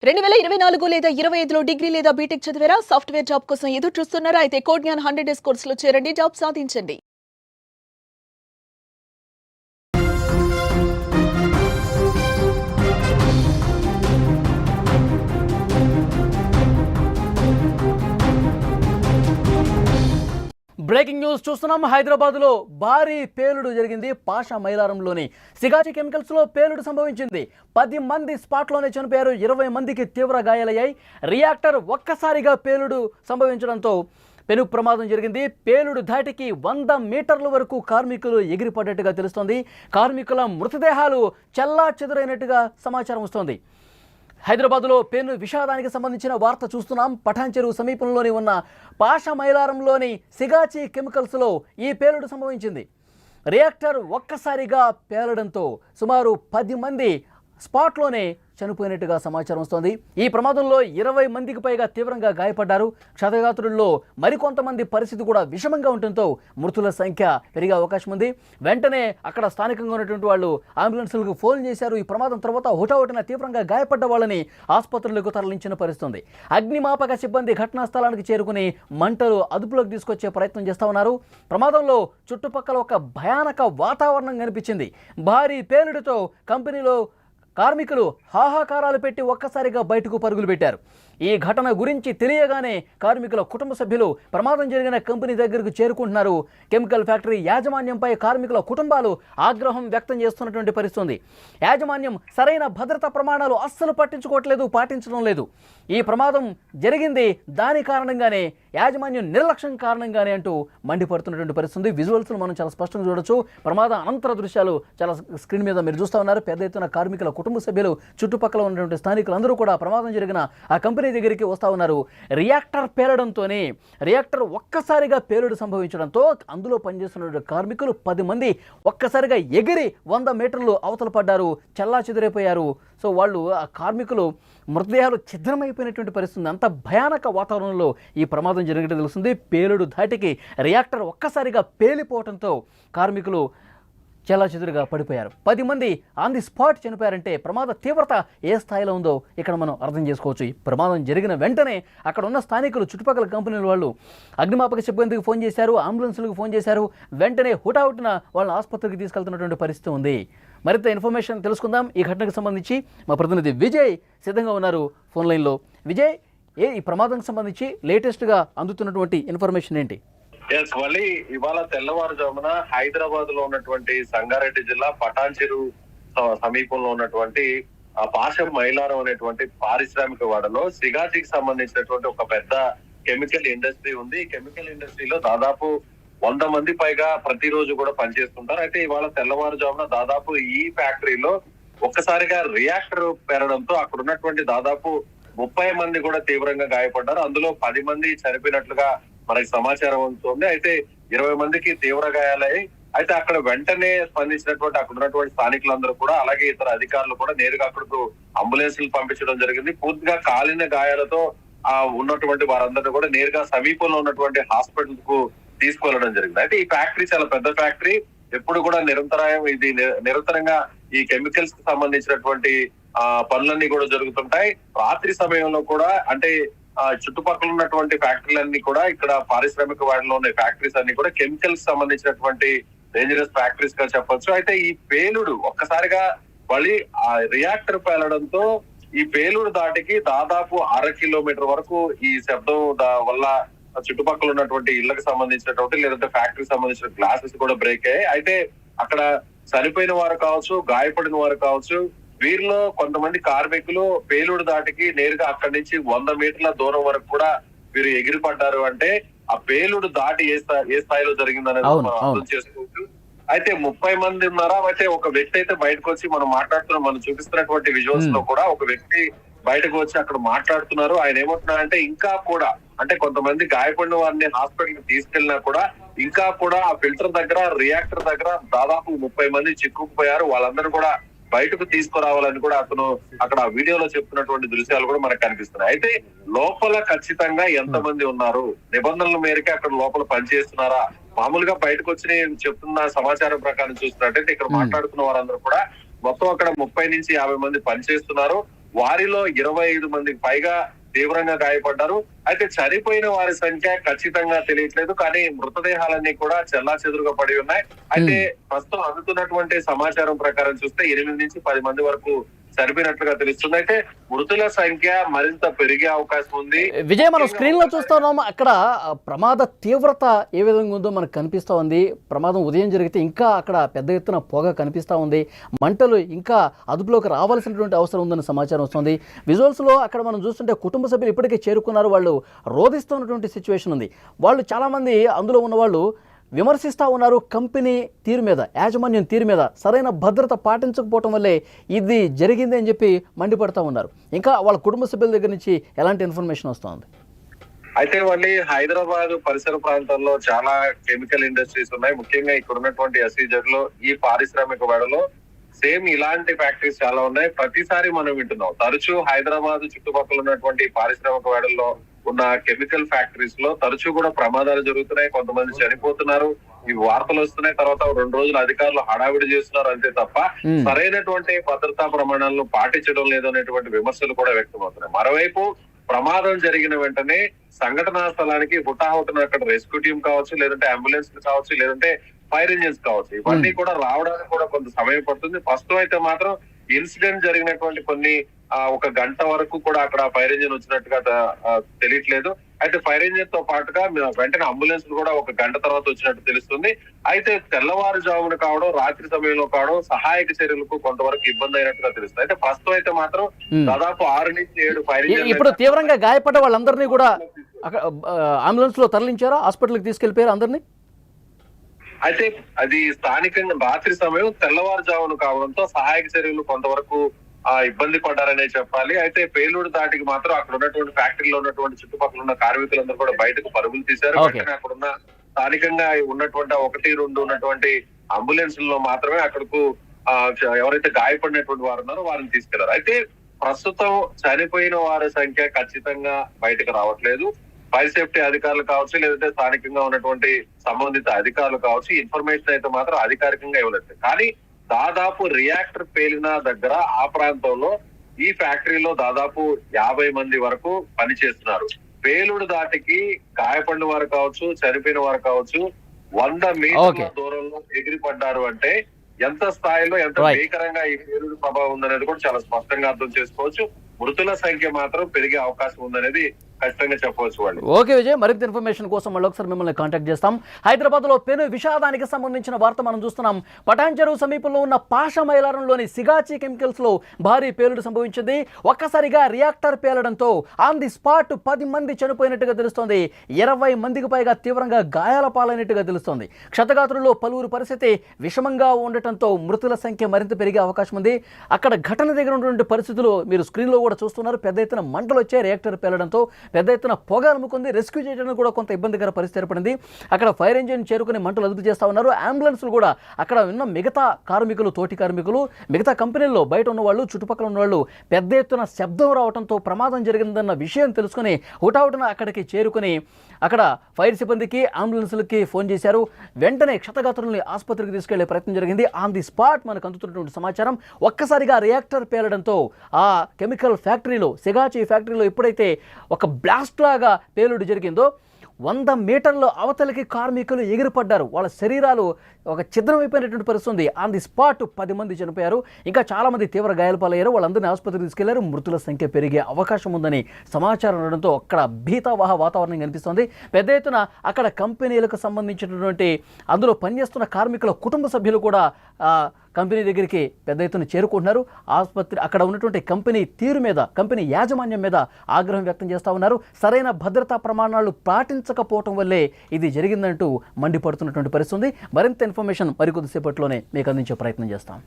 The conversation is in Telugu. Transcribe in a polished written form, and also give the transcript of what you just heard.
2024 లేదా 25లో డిగ్రీ లేదా బీటెక్ చదివారా? సాఫ్ట్వేర్ జాబ్ కోసం ఎదురు చూస్తున్నారా? అయితే కోడ్జ్ఞాన్ 100 డేస్ కోర్సులో చేరండి, జాబ్ సాధించండి. బ్రేకింగ్ న్యూస్ చూస్తున్నాం. హైదరాబాద్లో భారీ పేలుడు జరిగింది. పాషా మైలారంలోని సిగాచి కెమికల్స్లో పేలుడు సంభవించింది. 10 మంది స్పాట్లోనే చనిపోయారు, 20 మందికి తీవ్ర గాయాలయ్యాయి. రియాక్టర్ ఒక్కసారిగా పేలుడు సంభవించడంతో పెను ప్రమాదం జరిగింది. పేలుడు ధాటికి 100 మీటర్ల వరకు కార్మికులు ఎగిరిపడ్డట్టుగా తెలుస్తోంది. కార్మికుల మృతదేహాలు చెల్లా చెదురైనట్టుగా సమాచారం వస్తోంది. హైదరాబాద్లో పెను విషాదానికి సంబంధించిన వార్త చూస్తున్నాం. పఠాన్ చెరువు సమీపంలోని ఉన్న పాషా మైలారంలోని సిగాచి కెమికల్స్లో ఈ పేలుడు సంభవించింది. రియాక్టర్ ఒక్కసారిగా పేలడంతో సుమారు 10 మంది స్పాట్లోనే చనిపోయినట్టుగా సమాచారం వస్తోంది. ఈ ప్రమాదంలో 20 మందికి పైగా తీవ్రంగా గాయపడ్డారు. క్షతగాత్రుల్లో మరికొంతమంది పరిస్థితి కూడా విషమంగా ఉండటంతో మృతుల సంఖ్య పెరిగే అవకాశం ఉంది. వెంటనే అక్కడ స్థానికంగా ఉన్నటువంటి వాళ్ళు అంబులెన్సులకు ఫోన్ చేశారు. ఈ ప్రమాదం తర్వాత హుటాహుటిన తీవ్రంగా గాయపడ్డ వాళ్ళని ఆసుపత్రులకు తరలించిన పరిస్థితుంది. అగ్నిమాపక సిబ్బంది ఘటనా స్థలానికి చేరుకుని మంటలు అదుపులోకి తీసుకొచ్చే ప్రయత్నం చేస్తా ఉన్నారు. ప్రమాదంలో చుట్టుపక్కల ఒక భయానక వాతావరణం కనిపించింది. భారీ పేలుడుతో కంపెనీలో కార్మికులు హాహాకారాలు పెట్టి ఒక్కసారిగా బయటకు పరుగులు పెట్టారు. ఈ ఘటన గురించి తెలియగానే కార్మికుల కుటుంబ సభ్యులు ప్రమాదం జరిగిన కంపెనీ దగ్గరకు చేరుకుంటున్నారు. కెమికల్ ఫ్యాక్టరీ యాజమాన్యంపై కార్మికుల కుటుంబాలు ఆగ్రహం వ్యక్తం చేస్తున్నటువంటి పరిస్థితి. యాజమాన్యం సరైన భద్రతా ప్రమాణాలు అస్సలు పాటించడం లేదు. ఈ ప్రమాదం జరిగింది దాని కారణంగానే, యాజమాన్యం నిర్లక్ష్యం కారణంగానే అంటూ మండిపడుతున్నటువంటి పరిస్థితి. విజువల్స్ మనం చాలా స్పష్టంగా చూడొచ్చు. ప్రమాద అనంతర దృశ్యాలు చాలా స్క్రీన్ మీద మీరు చూస్తూ ఉన్నారు. పెద్ద ఎత్తున కార్మికుల కుటుంబ సభ్యులు, చుట్టుపక్కల ఉన్నటువంటి స్థానికులు అందరూ కూడా ప్రమాదం జరిగిన ఆ కంపెనీ దగ్గరికి వస్తూ ఉన్నారు. రియాక్టర్ పేలడంతోనే, రియాక్టర్ ఒక్కసారిగా పేలుడు సంభవించడంతో అందులో పనిచేస్తున్న కార్మికులు 10 మంది ఒక్కసారిగా ఎగిరి 100 మీటర్లు అవతల పడ్డారు, చెల్లా చెదిరైపోయారు. సో వాళ్ళు, ఆ కార్మికులు మృతదేహాలు ఛిద్రమైపోయినటువంటి పరిస్థితి. అంత భయానక వాతావరణంలో ఈ ప్రమాదం జరిగినట్టు తెలుస్తుంది. పేలుడు ధాటికి రియాక్టర్ ఒక్కసారిగా పేలిపోవడంతో కార్మికులు చాలా చెదురుగా పడిపోయారు. 10 మంది ఆన్ ది స్పాట్ చనిపోయారంటే ప్రమాద తీవ్రత ఏ స్థాయిలో ఉందో ఇక్కడ మనం అర్థం చేసుకోవచ్చు. ఈ ప్రమాదం జరిగిన వెంటనే అక్కడ ఉన్న స్థానికులు, చుట్టుపక్కల కంపెనీల వాళ్ళు అగ్నిమాపక సిబ్బందికి ఫోన్ చేశారు, అంబులెన్సులకు ఫోన్ చేశారు. వెంటనే హుటాహుటిన వాళ్ళని ఆసుపత్రికి తీసుకెళ్తున్నటువంటి పరిస్థితి ఉంది. మరింత ఇన్ఫర్మేషన్ తెలుసుకుందాం. ఈ ఘటనకు సంబంధించి మా ప్రతినిధి విజయ్ సిద్ధంగా ఉన్నారు ఫోన్ లైన్లో. విజయ్, ఈ ప్రమాదానికి సంబంధించి లేటెస్ట్గా అందుతున్నటువంటి ఇన్ఫర్మేషన్ ఏంటి? మళ్ళీ ఇవాళ తెల్లవారుజామున హైదరాబాద్ లో ఉన్నటువంటి సంగారెడ్డి జిల్లా పటాన్ చెరువు సమీపంలో ఉన్నటువంటి పాషా మైలారం అనేటువంటి పారిశ్రామిక వాడలో సిగాచికి సంబంధించినటువంటి ఒక పెద్ద కెమికల్ ఇండస్ట్రీ ఉంది. ఈ కెమికల్ ఇండస్ట్రీలో దాదాపు 100 మంది పైగా ప్రతిరోజు కూడా పనిచేస్తుంటారు. అయితే ఇవాళ తెల్లవారుజామున దాదాపు ఈ ఫ్యాక్టరీలో ఒక్కసారిగా రియాక్టర్ పెరగడంతో అక్కడ ఉన్నటువంటి దాదాపు 30 మంది కూడా తీవ్రంగా గాయపడ్డారు. అందులో 10 మంది చనిపోయినట్లుగా మనకి సమాచారం ఉంటుంది. అయితే 20 మందికి తీవ్ర గాయాలయ్యాయి. అయితే అక్కడ వెంటనే స్పందించినటువంటి అక్కడ ఉన్నటువంటి స్థానికులందరూ కూడా, అలాగే ఇతర అధికారులు కూడా నేరుగా అక్కడకు అంబులెన్సులు పంపించడం జరిగింది. పూర్తిగా కాలిన గాయాలతో ఉన్నటువంటి వారందరూ కూడా నేరుగా సమీపంలో ఉన్నటువంటి హాస్పిటల్ కు తీసుకెళ్లడం జరిగింది. అయితే ఈ ఫ్యాక్టరీ చాలా పెద్ద ఫ్యాక్టరీ. ఎప్పుడు కూడా నిరంతరంగా ఈ కెమికల్స్ కి సంబంధించినటువంటి పనులన్నీ కూడా జరుగుతుంటాయి. రాత్రి సమయంలో కూడా, అంటే చుట్టుపక్కల ఉన్నటువంటి ఫ్యాక్టరీలన్నీ కూడా, ఇక్కడ పారిశ్రామిక వాడలో ఉన్న ఫ్యాక్టరీస్ అన్ని కూడా కెమికల్స్ సంబంధించినటువంటి డేంజరస్ ఫ్యాక్టరీస్ గా చెప్పొచ్చు. అయితే ఈ పేలుడు ఒక్కసారిగా మళ్ళీ ఆ రియాక్టర్ పేలడంతో ఈ పేలుడు దాటికి దాదాపు 1/2 కిలోమీటర్ వరకు ఈ శబ్దం వల్ల చుట్టుపక్కల ఉన్నటువంటి ఇళ్లకు సంబంధించినటువంటి, లేదంటే ఫ్యాక్టరీకి సంబంధించిన గ్లాసెస్ కూడా బ్రేక్ అయ్యాయి. అయితే అక్కడ చనిపోయిన వారు కావచ్చు, గాయపడిన వారు కావచ్చు, వీరిలో కొంతమంది కార్మికులు పేలుడు దాటికి నేరుగా అక్కడి నుంచి 100 మీటర్ల దూరం వరకు కూడా వీరు ఎగిరిపడ్డారు. అంటే ఆ పేలుడు దాటి ఏ స్థాయిలో జరిగిందనేది మనం అర్థం చేసుకోవచ్చు. అయితే 30 మంది ఉన్నారా? అయితే ఒక వ్యక్తి అయితే బయటకు వచ్చి మనం చూపిస్తున్నటువంటి విజువల్స్ లో కూడా ఒక వ్యక్తి బయటకు వచ్చి అక్కడ మాట్లాడుతున్నారు. ఆయన ఏమంటున్నారంటే, ఇంకా కూడా, అంటే కొంతమంది గాయపడిన వారిని హాస్పిటల్ కి తీసుకెళ్లినా కూడా ఇంకా కూడా ఆ ఫిల్టర్ దగ్గర, రియాక్టర్ దగ్గర దాదాపు 30 మంది చిక్కుకుపోయారు. వాళ్ళందరూ కూడా బయటకు తీసుకురావాలని కూడా అతను అక్కడ వీడియోలో చెప్తున్నటువంటి దృశ్యాలు కూడా మనకు కనిపిస్తున్నాయి. అయితే లోపల ఖచ్చితంగా ఎంతమంది ఉన్నారు, నిబంధనల మేరకు అక్కడ లోపల పనిచేస్తున్నారా? మామూలుగా బయటకు వచ్చి చెప్తున్న సమాచారం ప్రకారం చూస్తున్నట్టయితే ఇక్కడ మాట్లాడుతున్న వారందరూ కూడా మొత్తం అక్కడ 30 నుంచి 50 మంది పనిచేస్తున్నారు. వారిలో 25 మందికి పైగా తీవ్రంగా గాయపడ్డారు. అయితే చనిపోయిన వారి సంఖ్య ఖచ్చితంగా తెలియట్లేదు, కానీ మృతదేహాలన్నీ కూడా చెల్లాచెదురుగా పడి ఉన్నాయి. అయితే ప్రస్తుతం అందుతున్నటువంటి సమాచారం ప్రకారం చూస్తే 8 నుంచి 10 మంది వరకు చనిపోయినట్లుగా తెలుస్తుంది. అయితే మృతుల సంఖ్య మరింత పెరిగే అవకాశం ఉంది. విజయ్, మనం స్క్రీన్ లో చూస్తా ఉన్నాము, అక్కడ ప్రమాద తీవ్రత ఏ విధంగా ఉందో మనకు కనిపిస్తా ఉంది. ప్రమాదం ఉదయం జరిగితే ఇంకా అక్కడ పెద్ద ఎత్తున పొగ కనిపిస్తా ఉంది, మంటలు ఇంకా అదుపులోకి రావాల్సినటువంటి అవసరం ఉందని సమాచారం వస్తుంది. విజువల్స్ లో అక్కడ మనం చూస్తుంటే కుటుంబ సభ్యులు ఇప్పటికే చేరుకున్నారు, వాళ్ళు రోధిస్తున్నటువంటి సిచ్యువేషన్ ఉంది. వాళ్ళు చాలా మంది అందులో ఉన్న వాళ్ళు విమర్శిస్తూ ఉన్నారు కంపెనీ తీరు మీద, యాజమాన్యం తీరు మీద సరైన భద్రత పాటించకపోవటం వల్లే ఇది జరిగింది అని చెప్పి మండిపడతా ఉన్నారు. ఇంకా వాళ్ళ కుటుంబ సభ్యుల దగ్గర నుంచి ఎలాంటి ఇన్ఫర్మేషన్ వస్తుంది? అయితే మళ్ళీ హైదరాబాద్ పరిసర ప్రాంతాల్లో చాలా కెమికల్ ఇండస్ట్రీస్ ఉన్నాయి. ముఖ్యంగా ఇక్కడ ఉన్నటువంటి ఎస్ఈజెడ్ లో, ఈ పారిశ్రామిక వాడలో సేమ్ ఇలాంటి ఫ్యాక్టరీస్ చాలా ఉన్నాయి. ప్రతిసారి మనం వింటున్నాం, తరచూ హైదరాబాద్ చుట్టుపక్కల ఉన్నటువంటి పారిశ్రామిక వాడల్లో ఉన్న కెమికల్ ఫ్యాక్టరీస్ లో తరచూ కూడా ప్రమాదాలు జరుగుతున్నాయి, కొంతమంది చనిపోతున్నారు, ఈ వార్తలు వస్తున్నాయి. తర్వాత 2 రోజులు అధికారులు హడావిడి చేస్తున్నారు అంతే తప్ప సరైనటువంటి భద్రతా ప్రమాణాలను పాటించడం లేదు అనేటువంటి విమర్శలు కూడా వ్యక్తమవుతున్నాయి. మరోవైపు ప్రమాదం జరిగిన వెంటనే సంఘటనా స్థలానికి హుటాహుటిన అక్కడ రెస్క్యూ టీం కావచ్చు, లేదంటే అంబులెన్స్ కావచ్చు, లేదంటే ఫైర్ ఇంజిన్స్ కావచ్చు, ఇవన్నీ కూడా రావడానికి కూడా కొంత సమయం పడుతుంది. ప్రస్తుతం అయితే మాత్రం ఇన్సిడెంట్ జరిగినటువంటి కొన్ని 1 గంట వరకు కూడా అక్కడ ఫైర్ ఇంజిన్ వచ్చినట్టుగా తెలియట్లేదు. అయితే ఫైర్ ఇంజిన్ తో పాటుగా వెంటనే అంబులెన్స్ కూడా 1 గంట తర్వాత వచ్చినట్టు తెలుస్తుంది. అయితే తెల్లవారుజామున కావడం, రాత్రి సమయంలో కావడం సహాయక చర్యలకు కొంతవరకు ఇబ్బంది అయినట్టుగా తెలుస్తుంది. అయితే ప్రస్తుతం అయితే మాత్రం దాదాపు 6 నుంచి 7 ఫైర్ ఇంజిన్. ఇప్పుడు తీవ్రంగా గాయపడ్డ వాళ్ళందరినీ కూడా అంబులెన్స్ లో తరలించారా, హాస్పిటల్కి తీసుకెళ్లిపోయారు అందరినీ? అయితే అది స్థానికంగా రాత్రి సమయం తెల్లవారుజామున కావడంతో సహాయక చర్యలు కొంతవరకు ఇబ్బంది పడ్డారనే చెప్పాలి. అయితే పేలుడు దాటికి మాత్రం అక్కడ ఉన్నటువంటి ఫ్యాక్టరీలో ఉన్నటువంటి చుట్టుపక్కల ఉన్న కార్మికులందరూ కూడా బయటకు పరుగులు తీశారు. వెంటనే అక్కడ ఉన్న స్థానికంగా ఉన్నటువంటి 1-2 ఉన్నటువంటి అంబులెన్స్ లో మాత్రమే అక్కడకు ఎవరైతే గాయపడినటువంటి వారు ఉన్నారో వారిని తీసుకెళ్లారు. అయితే ప్రస్తుతం చనిపోయిన వారి సంఖ్య ఖచ్చితంగా బయటకు రావట్లేదు. ఫైర్ సేఫ్టీ అధికారులు కావచ్చు, లేదంటే స్థానికంగా ఉన్నటువంటి సంబంధిత అధికారులు కావచ్చు, ఇన్ఫర్మేషన్ అయితే మాత్రం అధికారికంగా ఇవ్వలేదు. కానీ దాదాపు రియాక్టర్ పేలిన దగ్గర ఆ ప్రాంతంలో ఈ ఫ్యాక్టరీలో దాదాపు 50 మంది వరకు పనిచేస్తున్నారు. పేలుడు దాటికి గాయపడిన వారు కావచ్చు, చనిపోయిన వారు కావచ్చు 100 మీటర్ల దూరంలో ఎగిరిపడ్డారు అంటే ఎంత స్థాయిలో, ఎంత భీకరంగా ఈ పేలుడు ప్రభావం ఉందనేది కూడా చాలా స్పష్టంగా అర్థం చేసుకోవచ్చు. మృతుల సంఖ్య మాత్రం పెరిగే అవకాశం ఉందనేది ఖచ్చితంగా చెప్పవచ్చు వాళ్ళు. ఓకే విజయ్, మరింత ఇన్ఫర్మేషన్ కోసం మళ్ళీ ఒకసారి మిమ్మల్ని కాంటాక్ట్ చేస్తాం. హైదరాబాద్ లో పెను విషాదానికి సంబంధించిన వార్త మనం చూస్తున్నాం. పటాన్ చెరువు సమీపంలో ఉన్న పాషా మైలారంలోని సిగాచి కెమికల్స్ లో భారీ పేలుడు సంభవించింది. ఒక్కసారిగా రియాక్టర్ పేలడంతో ఆన్ ది స్పాట్ 10 మంది చనిపోయినట్టుగా తెలుస్తోంది. 20 మందికి పైగా తీవ్రంగా గాయాల పాలైనట్టుగా తెలుస్తోంది. క్షతగాత్రుల్లో పలువురు పరిస్థితి విషమంగా ఉండటంతో మృతుల సంఖ్య మరింత పెరిగే అవకాశం ఉంది. అక్కడ ఘటన దగ్గర ఉన్నటువంటి పరిస్థితులు మీరు స్క్రీన్ లో కూడా చూస్తున్నారు. పెద్ద ఎత్తున మంటలు వచ్చాయి రియాక్టర్ పేలడంతో, పెద్ద ఎత్తున పొగ అలుముకుంది. రెస్క్యూ చేయడానికి కూడా కొంత ఇబ్బందికర పరిస్థితి ఏర్పడింది. అక్కడ ఫైర్ ఇంజిన్ చేరుకుని మంటలు అదుపు చేస్తా ఉన్నారు. అంబులెన్స్లు కూడా అక్కడ ఉన్న మిగతా కార్మికులు, తోటి కార్మికులు, మిగతా కంపెనీల్లో బయట ఉన్న వాళ్ళు, చుట్టుపక్కల ఉన్న వాళ్ళు పెద్ద ఎత్తున శబ్దం రావడంతో ప్రమాదం జరిగిందన్న విషయం తెలుసుకుని హుటాహుటిన అక్కడికి చేరుకుని అక్కడ ఫైర్ సిబ్బందికి, అంబులెన్స్లకి ఫోన్ చేశారు. వెంటనే క్షతగాత్రుల్ని ఆసుపత్రికి తీసుకెళ్లే ప్రయత్నం జరిగింది. ఆన్ ది స్పాట్ మనకు అందుతున్నటువంటి సమాచారం, ఒక్కసారిగా రియాక్టర్ పేలడంతో ఆ కెమికల్ ఫ్యాక్టరీలో, సిగాచి ఫ్యాక్టరీలో ఎప్పుడైతే ఒక బ్లాస్ట్ లాగా పేలుడు జరిగిందో 100 మీటర్ల అవతలికి కార్మికులు ఎగిరిపడ్డారు. వాళ్ళ శరీరాలు ఒక ఛిద్రమైపోయినటువంటి పరిస్థితి ఉంది. ఆన్ ది స్పాట్ 10 మంది చనిపోయారు. ఇంకా చాలా మంది తీవ్ర గాయాల పాలయ్యారు. వాళ్ళందరినీ ఆసుపత్రికి తీసుకెళ్లారు. మృతుల సంఖ్య పెరిగే అవకాశం ఉందని సమాచారం ఉండడంతో అక్కడ భీతావహ వాతావరణం కనిపిస్తోంది. పెద్ద ఎత్తున అక్కడ కంపెనీలకు సంబంధించినటువంటి అందులో పనిచేస్తున్న కార్మికుల కుటుంబ సభ్యులు కూడా కంపెనీ దగ్గరికి పెద్ద ఎత్తున చేరుకుంటున్నారు. ఆసుపత్రి అక్కడ ఉన్నటువంటి కంపెనీ తీరు మీద, కంపెనీ యాజమాన్యం మీద ఆగ్రహం వ్యక్తం చేస్తూ ఉన్నారు. సరైన భద్రతా ప్రమాణాలు పాటించకపోవటం వల్లే ఇది జరిగిందంటూ మండిపడుతున్నటువంటి పరిస్థితి ఉంది. మరింత ఇన్ఫర్మేషన్ మరికొద్దిసేపట్లోనే మీకు అందించే ప్రయత్నం చేస్తాం.